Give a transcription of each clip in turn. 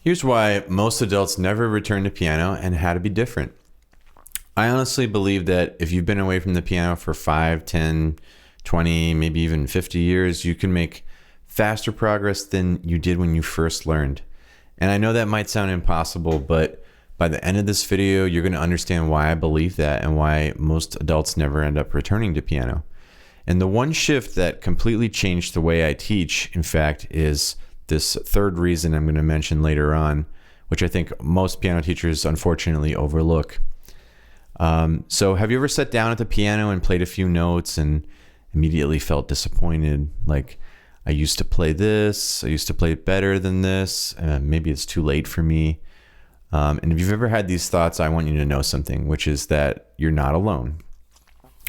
Here's why most adults never return to piano and how to be different. I honestly believe that if you've been away from the piano for 5, 10, 20, maybe even 50 years, you can make faster progress than you did when you first learned. And I know that might sound impossible, but by the end of this video, you're going to understand why I believe that and why most adults never end up returning to piano. And the one shift that completely changed the way I teach, in fact, is this third reason I'm going to mention later on, which I think most piano teachers unfortunately overlook. So have you ever sat down at the piano and played a few notes and immediately felt disappointed? Like, I used to play this, I used to play it better than this, maybe it's too late for me. And if you've ever had these thoughts, I want you to know something, which is that you're not alone.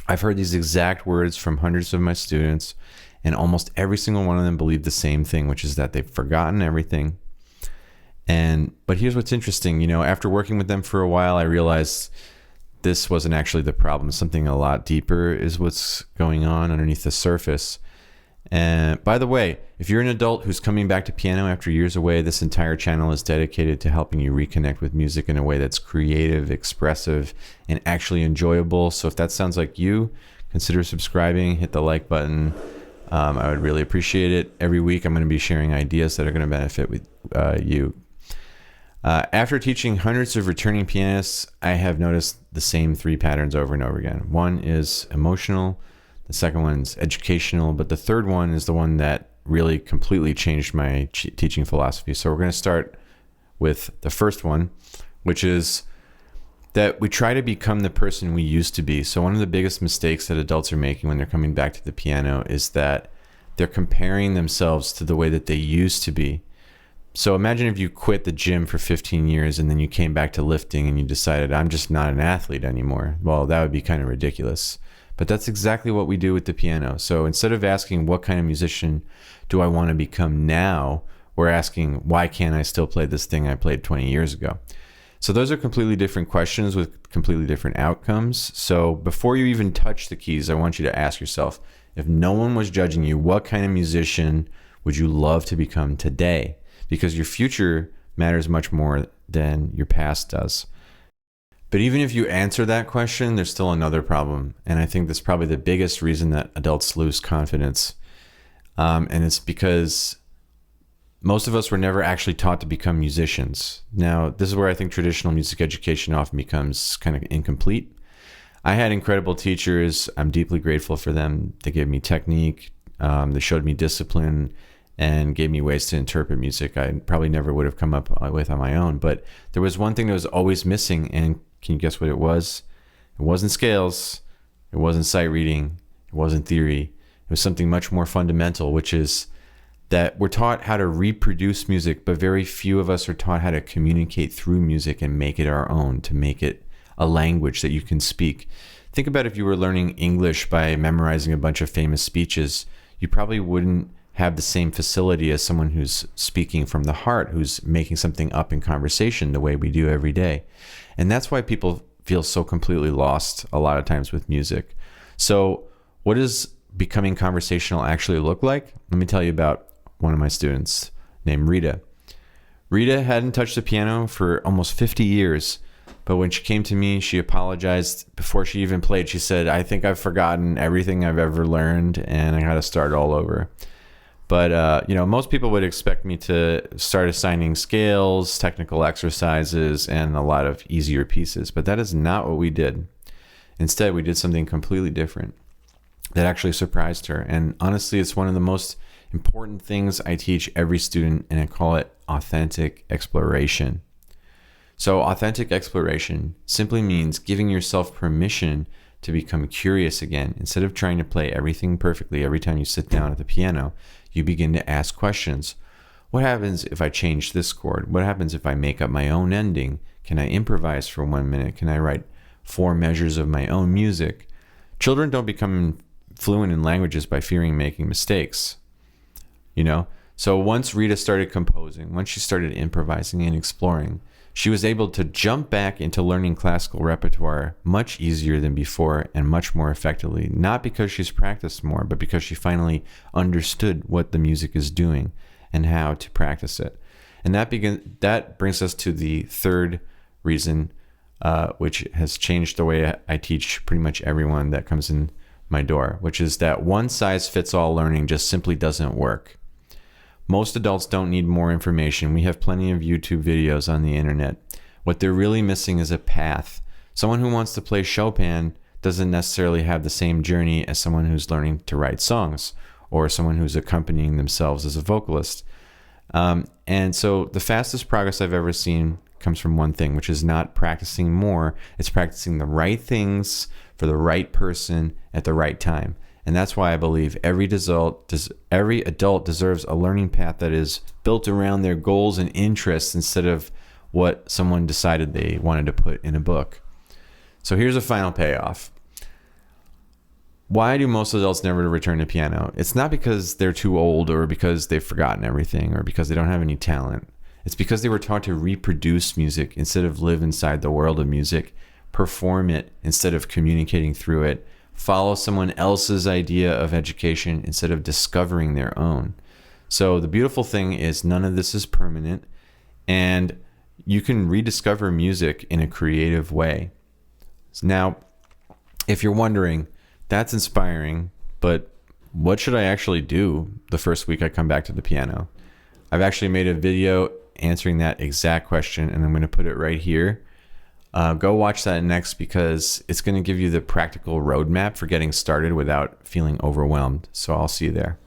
I've heard these exact words from hundreds of my students, and almost every single one of them believed the same thing, which is that they've forgotten everything. But here's what's interesting. After working with them for a while, I realized this wasn't actually the problem. Something a lot deeper is what's going on underneath the surface. And by the way, if you're an adult who's coming back to piano after years away, this entire channel is dedicated to helping you reconnect with music in a way that's creative, expressive, and actually enjoyable. So if that sounds like you, consider subscribing, hit the like button. I would really appreciate it. Every week I'm going to be sharing ideas that are going to benefit with you. After teaching hundreds of returning pianists, I have noticed the same three patterns over and over again. One is emotional, the second one's educational, but the third one is the one that really completely changed my teaching philosophy. So we're going to start with the first one, which is that we try to become the person we used to be. So one of the biggest mistakes that adults are making when they're coming back to the piano is that they're comparing themselves to the way that they used to be. So imagine if you quit the gym for 15 years and then you came back to lifting and you decided, I'm just not an athlete anymore. Well, that would be kind of ridiculous. But that's exactly what we do with the piano. So instead of asking, what kind of musician do I want to become now? We're asking, why can't I still play this thing I played 20 years ago? So those are completely different questions with completely different outcomes. So before you even touch the keys, I want you to ask yourself, if no one was judging you, what kind of musician would you love to become today? Because your future matters much more than your past does. But even if you answer that question, there's still another problem. And I think that's probably the biggest reason that adults lose confidence. And it's because most of us were never actually taught to become musicians. Now, this is where I think traditional music education often becomes kind of incomplete. I had incredible teachers. I'm deeply grateful for them. They gave me technique. They showed me discipline and gave me ways to interpret music I probably never would have come up with on my own. But there was one thing that was always missing, and can you guess what it was? It wasn't scales, it wasn't sight reading, it wasn't theory. It was something much more fundamental, which is that we're taught how to reproduce music, but very few of us are taught how to communicate through music and make it our own, to make it a language that you can speak. Think about if you were learning English by memorizing a bunch of famous speeches, you probably wouldn't have the same facility as someone who's speaking from the heart, who's making something up in conversation the way we do every day. And that's why people feel so completely lost a lot of times with music. So what does becoming conversational actually look like? Let me tell you about one of my students named Rita. Rita hadn't touched the piano for almost 50 years, but when she came to me, she apologized before she even played. She said, I think I've forgotten everything I've ever learned and I got to start all over. But, most people would expect me to start assigning scales, technical exercises, and a lot of easier pieces. But that is not what we did. Instead, we did something completely different that actually surprised her. And honestly, it's one of the most important things I teach every student, and I call it authentic exploration. So authentic exploration simply means giving yourself permission to become curious again. Instead of trying to play everything perfectly every time you sit down at the piano, you begin to ask questions. What happens if I change this chord? What happens if I make up my own ending? Can I improvise for 1 minute? Can I write 4 measures of my own music? Children don't become fluent in languages by fearing making mistakes. So once Rita started composing, once she started improvising and exploring, she was able to jump back into learning classical repertoire much easier than before and much more effectively, not because she's practiced more, but because she finally understood what the music is doing and how to practice it. And that brings us to the third reason, which has changed the way I teach pretty much everyone that comes in my door, which is that one size fits all learning just simply doesn't work. Most adults don't need more information. We have plenty of YouTube videos on the internet. What they're really missing is a path. Someone who wants to play Chopin doesn't necessarily have the same journey as someone who's learning to write songs or someone who's accompanying themselves as a vocalist. And so the fastest progress I've ever seen comes from one thing, which is not practicing more. It's practicing the right things for the right person at the right time. And that's why I believe every adult deserves a learning path that is built around their goals and interests instead of what someone decided they wanted to put in a book. So here's a final payoff. Why do most adults never return to piano? It's not because they're too old or because they've forgotten everything or because they don't have any talent. It's because they were taught to reproduce music instead of live inside the world of music, perform it instead of communicating through it, follow someone else's idea of education instead of discovering their own. So the beautiful thing is none of this is permanent, and you can rediscover music in a creative way. Now, if you're wondering, that's inspiring, but what should I actually do the first week I come back to the piano? I've actually made a video answering that exact question, and I'm going to put it right here. Go watch that next because it's going to give you the practical roadmap for getting started without feeling overwhelmed. So I'll see you there.